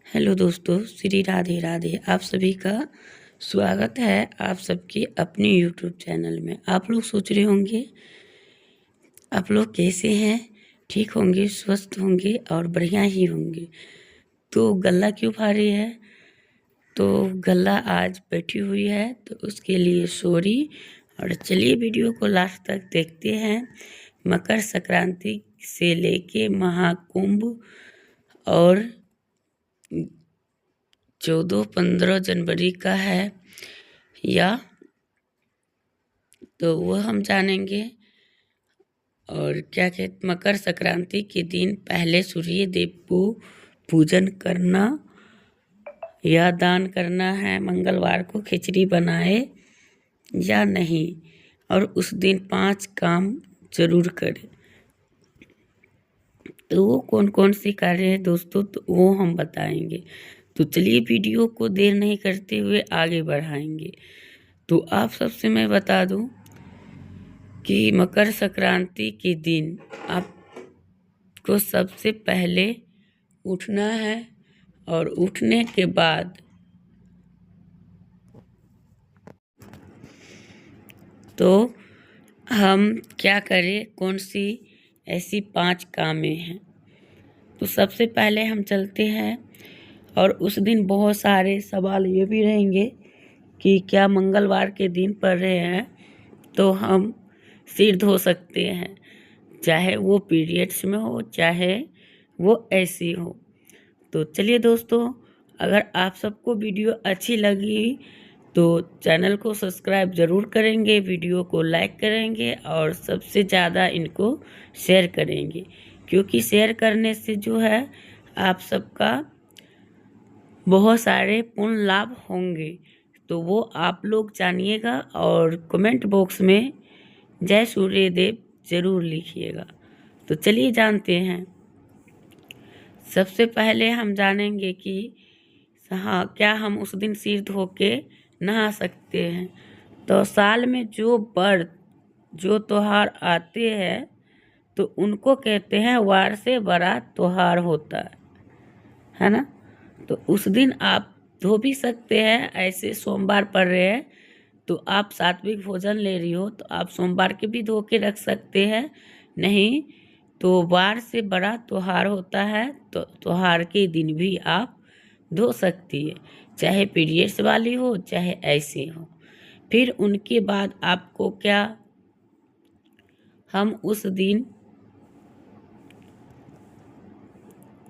Hello दोस्तों, श्री राधे राधे। आप सभी का स्वागत है आप सबके अपने यूट्यूब चैनल में। आप लोग सोच रहे होंगे आप लोग कैसे हैं, ठीक होंगे, स्वस्थ होंगे और बढ़िया ही होंगे। तो गल्ला क्यों खा रही है? तो गल्ला आज बैठी हुई है, तो उसके लिए सॉरी। और चलिए वीडियो को लास्ट तक देखते हैं। मकर संक्रांति से लेके महाकुंभ और 14-15 जनवरी का है या तो वो हम जानेंगे। और क्या कहते, मकर संक्रांति के दिन पहले सूर्य देव को पूजन करना या दान करना है। मंगलवार को खिचड़ी बनाए या नहीं, और उस दिन 5 काम जरूर करें। तो वो कौन कौन सी कार्य है दोस्तों, तो वो हम बताएंगे। तो चलिए वीडियो को देर नहीं करते हुए आगे बढ़ाएंगे। तो आप सबसे मैं बता दूं कि मकर संक्रांति के दिन आपको सबसे पहले उठना है, और उठने के बाद तो हम क्या करें, कौन सी ऐसी 5 कामें हैं। तो सबसे पहले हम चलते हैं, और उस दिन बहुत सारे सवाल ये भी रहेंगे कि क्या मंगलवार के दिन पड़ रहे हैं तो हम सिर धो सकते हैं, चाहे वो पीरियड्स में हो चाहे वो ऐसी हो। तो चलिए दोस्तों, अगर आप सबको वीडियो अच्छी लगी तो चैनल को सब्सक्राइब ज़रूर करेंगे, वीडियो को लाइक करेंगे और सबसे ज़्यादा इनको शेयर करेंगे, क्योंकि शेयर करने से जो है आप सबका बहुत सारे पुण्य लाभ होंगे। तो वो आप लोग जानिएगा, और कमेंट बॉक्स में जय सूर्यदेव ज़रूर लिखिएगा। तो चलिए जानते हैं। सबसे पहले हम जानेंगे कि हाँ, क्या हम उस दिन सिर धो के नहा सकते हैं। तो साल में जो त्योहार आते हैं तो उनको कहते हैं वार से बड़ा त्योहार होता है ना। तो उस दिन आप धो भी सकते हैं। ऐसे सोमवार पड़ रहे हैं तो आप सात्विक भोजन ले रही हो तो आप सोमवार के भी धो के रख सकते हैं। नहीं तो वार से बड़ा त्योहार होता है तो त्योहार के दिन भी आप धो सकती है, चाहे पीरियड्स वाली हो चाहे ऐसे हो। फिर उनके बाद आपको क्या, हम उस दिन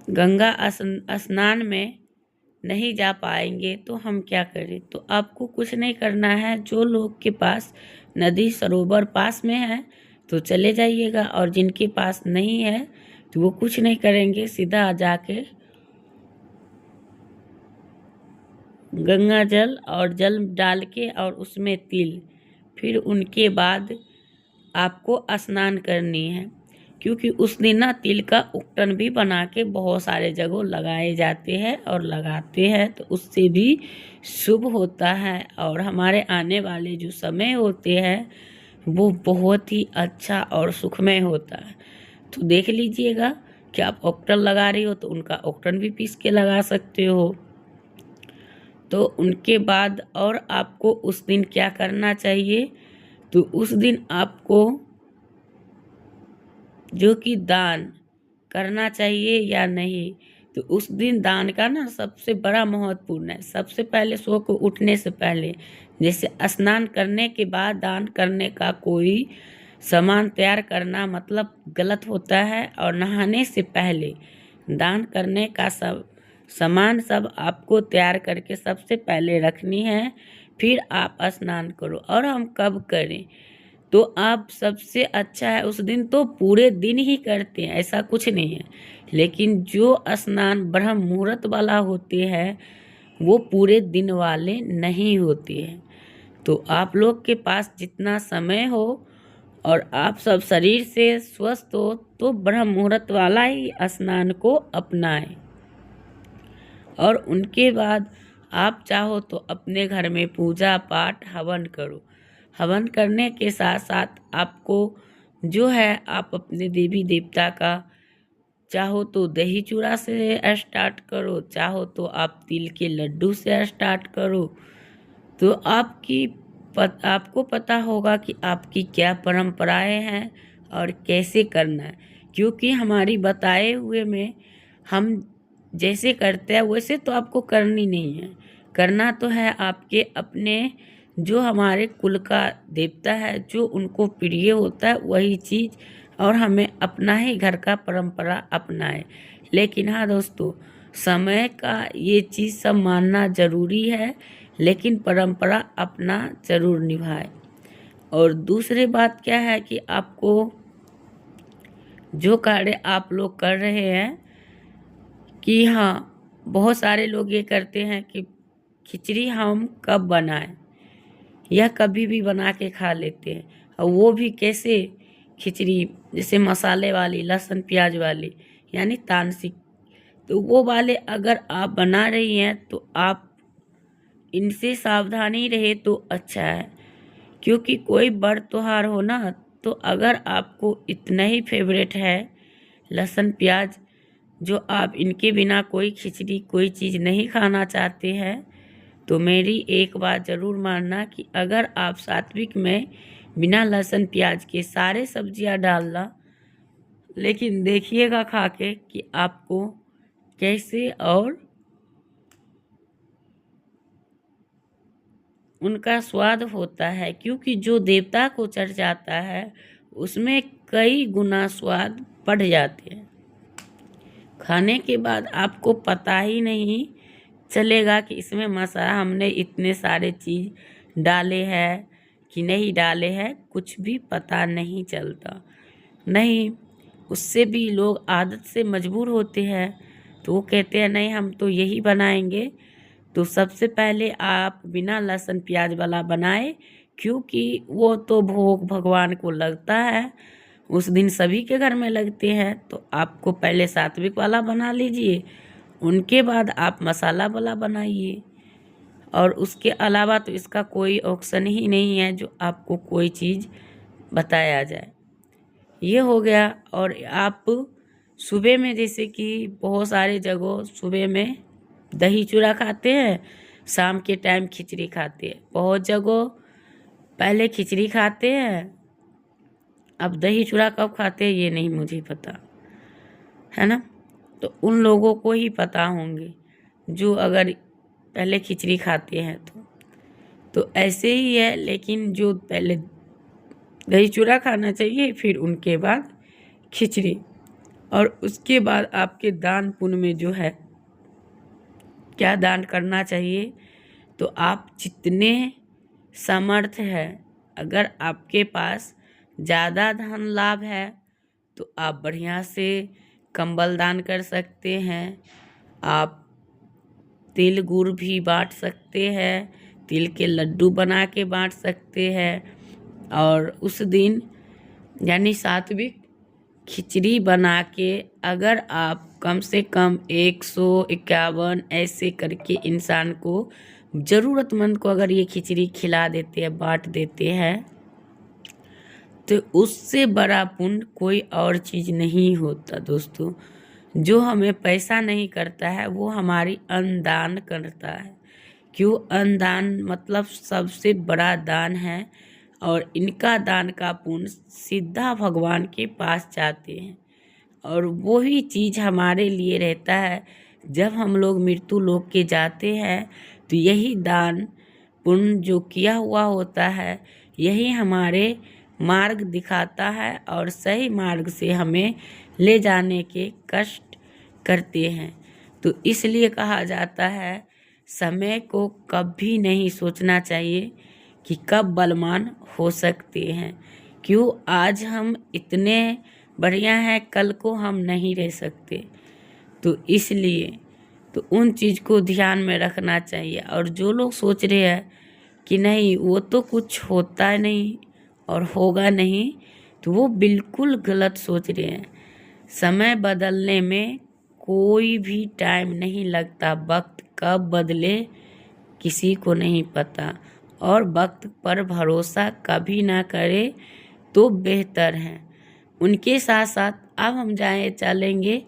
गंगा स्नान में नहीं जा पाएंगे तो हम क्या करें। तो आपको कुछ नहीं करना है। जो लोग के पास नदी सरोवर पास में है तो चले जाइएगा, और जिनके पास नहीं है तो वो कुछ नहीं करेंगे, सीधा जाके गंगा जल और जल डाल के और उसमें तिल, फिर उनके बाद आपको स्नान करनी है। क्योंकि उस दिन ना तिल का उकटन भी बना के बहुत सारे जगह लगाए जाते हैं और लगाते हैं, तो उससे भी शुभ होता है। और हमारे आने वाले जो समय होते हैं वो बहुत ही अच्छा और सुखमय होता है। तो देख लीजिएगा कि आप उकटन लगा रही हो तो उनका उकटन भी पीस के लगा सकते हो। तो उनके बाद और आपको उस दिन क्या करना चाहिए, तो उस दिन आपको जो कि दान करना चाहिए या नहीं। तो उस दिन दान का ना सबसे बड़ा महत्वपूर्ण है। सबसे पहले सो को उठने से पहले, जैसे स्नान करने के बाद दान करने का कोई सामान तैयार करना मतलब गलत होता है, और नहाने से पहले दान करने का सब सामान सब आपको तैयार करके सबसे पहले रखनी है। फिर आप स्नान करो। और हम कब करें, तो आप सबसे अच्छा है उस दिन तो पूरे दिन ही करते हैं, ऐसा कुछ नहीं है। लेकिन जो स्नान ब्रह्म मुहूर्त वाला होते हैं वो पूरे दिन वाले नहीं होते हैं। तो आप लोग के पास जितना समय हो और आप सब शरीर से स्वस्थ हो तो ब्रह्म मुहूर्त वाला ही स्नान को अपनाएं। और उनके बाद आप चाहो तो अपने घर में पूजा पाठ हवन करो। हवन करने के साथ साथ आपको जो है आप अपने देवी देवता का चाहो तो दही चूड़ा से स्टार्ट करो, चाहो तो आप तिल के लड्डू से स्टार्ट करो। तो आपको पता होगा कि आपकी क्या परंपराएं हैं और कैसे करना है, क्योंकि हमारी बताए हुए में हम जैसे करते हैं वैसे तो आपको करनी नहीं है। करना तो है आपके अपने जो हमारे कुल का देवता है, जो उनको प्रिय होता है वही चीज़, और हमें अपना ही घर का परंपरा अपनाए। लेकिन हाँ दोस्तों, समय का ये चीज़ सब मानना ज़रूरी है, लेकिन परंपरा अपना ज़रूर निभाए। और दूसरी बात क्या है कि आपको जो कार्य आप लोग कर रहे हैं कि हाँ, बहुत सारे लोग ये करते हैं कि खिचड़ी हम कब बनाएं, या कभी भी बना के खा लेते हैं। और वो भी कैसे खिचड़ी, जैसे मसाले वाली, लहसुन प्याज वाली, यानी तानसिक। तो वो वाले अगर आप बना रही हैं तो आप इनसे सावधानी रहे तो अच्छा है, क्योंकि कोई बड़ त्योहार हो ना, तो अगर आपको इतना ही फेवरेट है लहसुन प्याज, जो आप इनके बिना कोई खिचड़ी कोई चीज़ नहीं खाना चाहते हैं, तो मेरी एक बात ज़रूर मानना कि अगर आप सात्विक में बिना लहसुन प्याज के सारे सब्जियां डालना, लेकिन देखिएगा खा के कि आपको कैसे और उनका स्वाद होता है। क्योंकि जो देवता को चढ़ जाता है उसमें कई गुना स्वाद बढ़ जाते हैं। खाने के बाद आपको पता ही नहीं चलेगा कि इसमें मसाला हमने इतने सारे चीज़ डाले हैं कि नहीं डाले हैं, कुछ भी पता नहीं चलता। नहीं, उससे भी लोग आदत से मजबूर होते हैं, तो वो कहते हैं नहीं हम तो यही बनाएंगे। तो सबसे पहले आप बिना लहसुन प्याज वाला बनाए, क्योंकि वो तो भोग भगवान को लगता है, उस दिन सभी के घर में लगते हैं। तो आपको पहले सात्विक वाला बना लीजिए, उनके बाद आप मसाला वाला बनाइए। और उसके अलावा तो इसका कोई ऑप्शन ही नहीं है जो आपको कोई चीज़ बताया जाए। ये हो गया। और आप सुबह में, जैसे कि बहुत सारे जगह सुबह में दही चूड़ा खाते हैं, शाम के टाइम खिचड़ी खाते हैं। बहुत जगह पहले खिचड़ी खाते हैं, अब दही चूड़ा कब खाते हैं ये नहीं मुझे पता, है ना। तो उन लोगों को ही पता होंगे जो अगर पहले खिचड़ी खाते हैं तो ऐसे ही है। लेकिन जो पहले दही चूड़ा खाना चाहिए, फिर उनके बाद खिचड़ी। और उसके बाद आपके दान पुण्य में जो है क्या दान करना चाहिए, तो आप जितने समर्थ है, अगर आपके पास ज़्यादा धन लाभ है तो आप बढ़िया से कंबल दान कर सकते हैं। आप तिल गुड़ भी बांट सकते हैं, तिल के लड्डू बना के बांट सकते हैं। और उस दिन यानी सात्विक खिचड़ी बना के अगर आप कम से कम 151 ऐसे करके इंसान को, ज़रूरतमंद को अगर ये खिचड़ी खिला देते हैं, बांट देते हैं, तो उससे बड़ा पुण्य कोई और चीज़ नहीं होता दोस्तों। जो हमें पैसा नहीं करता है वो हमारी अन्नदान करता है। क्यों? अन्नदान मतलब सबसे बड़ा दान है, और इनका दान का पुण्य सीधा भगवान के पास जाते हैं। और वही चीज़ हमारे लिए रहता है। जब हम लोग मृत्यु लोक के जाते हैं तो यही दान पुण्य जो किया हुआ होता है, यही हमारे मार्ग दिखाता है और सही मार्ग से हमें ले जाने के कष्ट करते हैं। तो इसलिए कहा जाता है समय को कभी नहीं सोचना चाहिए कि कब बलवान हो सकते हैं। क्यों? आज हम इतने बढ़िया हैं, कल को हम नहीं रह सकते। तो इसलिए तो उन चीज़ को ध्यान में रखना चाहिए। और जो लोग सोच रहे हैं कि नहीं वो तो कुछ होता नहीं और होगा नहीं, तो वो बिल्कुल गलत सोच रहे हैं। समय बदलने में कोई भी टाइम नहीं लगता, वक्त कब बदले किसी को नहीं पता। और वक्त पर भरोसा कभी ना करे तो बेहतर है। उनके साथ साथ अब हम चलेंगे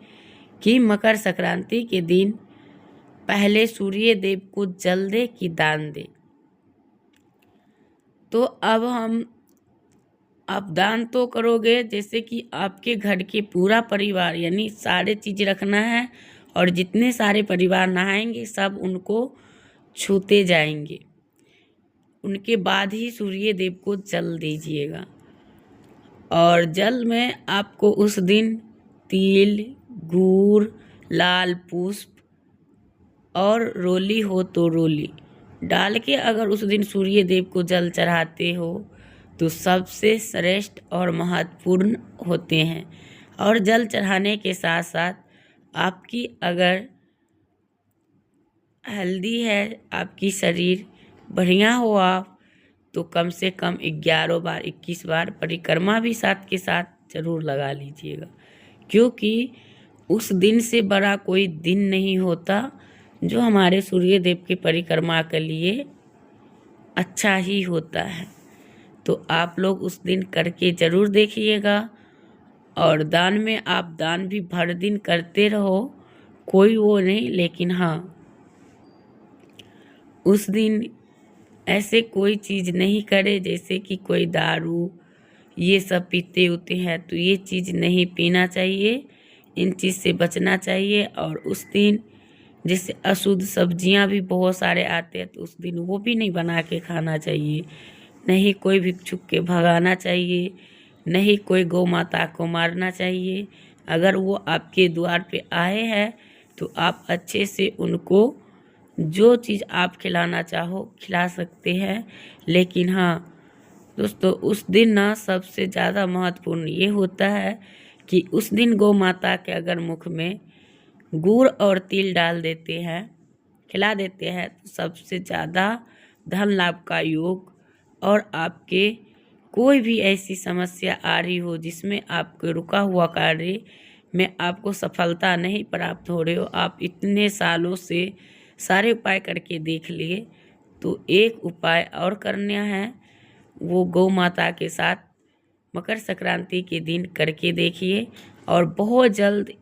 कि मकर संक्रांति के दिन पहले सूर्य देव को जल दे कि दान दे। तो अब आप दान तो करोगे, जैसे कि आपके घर के पूरा परिवार यानी सारे चीज़ रखना है, और जितने सारे परिवार नहाएंगे सब उनको छूते जाएंगे। उनके बाद ही सूर्य देव को जल दीजिएगा। और जल में आपको उस दिन तिल, गुड़, लाल पुष्प और रोली हो तो रोली डाल के अगर उस दिन सूर्य देव को जल चढ़ाते हो तो सबसे श्रेष्ठ और महत्वपूर्ण होते हैं। और जल चढ़ाने के साथ साथ आपकी अगर हेल्दी है, आपकी शरीर बढ़िया हो आप, तो कम से कम 11 बार 21 बार परिक्रमा भी साथ के साथ जरूर लगा लीजिएगा, क्योंकि उस दिन से बड़ा कोई दिन नहीं होता जो हमारे सूर्य देव की परिक्रमा के लिए अच्छा ही होता है। तो आप लोग उस दिन करके ज़रूर देखिएगा। और दान में आप दान भी भर दिन करते रहो, कोई वो नहीं, लेकिन हाँ उस दिन ऐसे कोई चीज़ नहीं करे, जैसे कि कोई दारू ये सब पीते उते हैं, तो ये चीज़ नहीं पीना चाहिए, इन चीज़ से बचना चाहिए। और उस दिन जैसे अशुद्ध सब्जियां भी बहुत सारे आते हैं, तो उस दिन वो भी नहीं बना के खाना चाहिए, नहीं कोई भिक्षुक के भगाना चाहिए, नहीं कोई गौ माता को मारना चाहिए। अगर वो आपके द्वार पे आए हैं तो आप अच्छे से उनको जो चीज़ आप खिलाना चाहो खिला सकते हैं। लेकिन हाँ दोस्तों, उस दिन ना सबसे ज़्यादा महत्वपूर्ण ये होता है कि उस दिन गौ माता के अगर मुख में गुड़ और तिल डाल देते हैं, खिला देते हैं, तो सबसे ज़्यादा धन लाभ का योग, और आपके कोई भी ऐसी समस्या आ रही हो जिसमें आपके रुका हुआ कार्य में आपको सफलता नहीं प्राप्त हो रही हो, आप इतने सालों से सारे उपाय करके देख लिए, तो एक उपाय और करना है, वो गौ माता के साथ मकर संक्रांति के दिन करके देखिए। और बहुत जल्द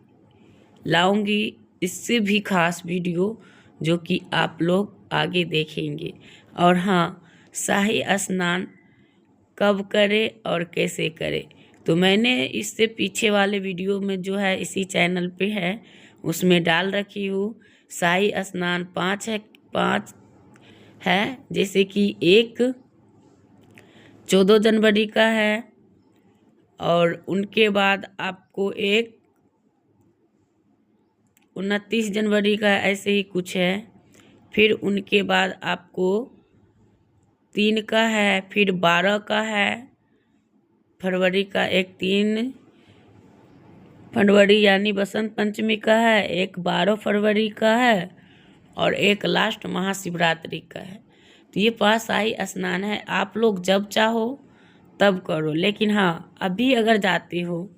लाऊंगी इससे भी खास वीडियो जो कि आप लोग आगे देखेंगे। और हाँ, शाही स्नान कब करें और कैसे करें, तो मैंने इससे पीछे वाले वीडियो में जो है इसी चैनल पे है, उसमें डाल रखी हूँ। शाही स्नान 5 है, जैसे कि एक 14 जनवरी का है, और उनके बाद आपको एक 29 जनवरी का ऐसे ही कुछ है, फिर उनके बाद आपको 3 का है, फिर 12 का है फरवरी का, एक 3 फरवरी यानी बसंत पंचमी का है, एक 12 फरवरी का है, और एक लास्ट महाशिवरात्रि का है। तो ये 5 शाही स्नान है, आप लोग जब चाहो तब करो। लेकिन हाँ, अभी अगर जाते हो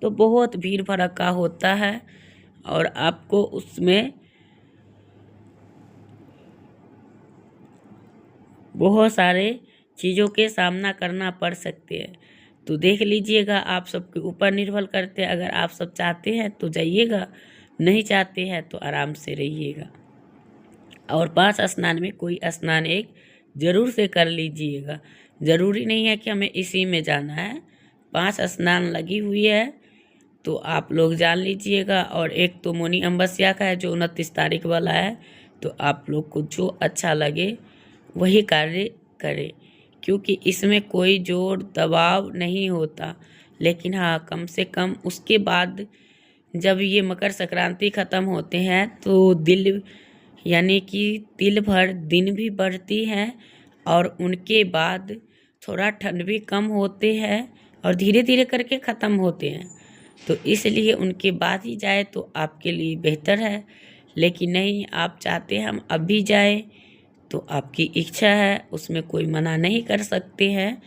तो बहुत भीड़ भड़का होता है और आपको उसमें बहुत सारे चीज़ों के सामना करना पड़ सकते हैं। तो देख लीजिएगा, आप सबके ऊपर निर्भर करते हैं। अगर आप सब चाहते हैं तो जाइएगा, नहीं चाहते हैं तो आराम से रहिएगा। और 5 स्नान में कोई स्नान एक ज़रूर से कर लीजिएगा। ज़रूरी नहीं है कि हमें इसी में जाना है, 5 स्नान लगी हुई है तो आप लोग जान लीजिएगा। और एक तो मौनी अमावस्या का है जो 29 तारीख वाला है, तो आप लोग को जो अच्छा लगे वही कार्य करें, क्योंकि इसमें कोई जोर दबाव नहीं होता। लेकिन हाँ, कम से कम उसके बाद जब ये मकर संक्रांति ख़त्म होते हैं तो दिल यानी कि तिल भर दिन भी बढ़ती है, और उनके बाद थोड़ा ठंड भी कम होते हैं और धीरे धीरे करके ख़त्म होते हैं। तो इसलिए उनके बाद ही जाए तो आपके लिए बेहतर है। लेकिन नहीं, आप चाहते हैं हम अभी जाए तो आपकी इच्छा है, उसमें कोई मना नहीं कर सकते हैं,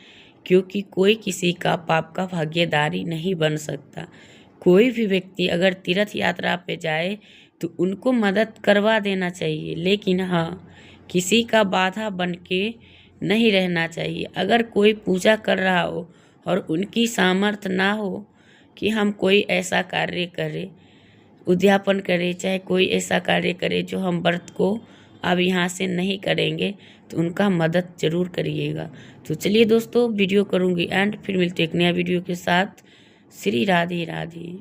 क्योंकि कोई किसी का पाप का भागीदारी नहीं बन सकता। कोई भी व्यक्ति अगर तीर्थ यात्रा पे जाए तो उनको मदद करवा देना चाहिए, लेकिन हाँ, किसी का बाधा बन के नहीं रहना चाहिए। अगर कोई पूजा कर रहा हो और उनकी सामर्थ्य ना हो कि हम कोई ऐसा कार्य करें, उद्यापन करें, चाहे कोई ऐसा कार्य करे जो हम व्रत को अब यहाँ से नहीं करेंगे, तो उनका मदद ज़रूर करिएगा। तो चलिए दोस्तों, वीडियो करूँगी एंड फिर मिलते एक नया वीडियो के साथ। श्री राधे राधे।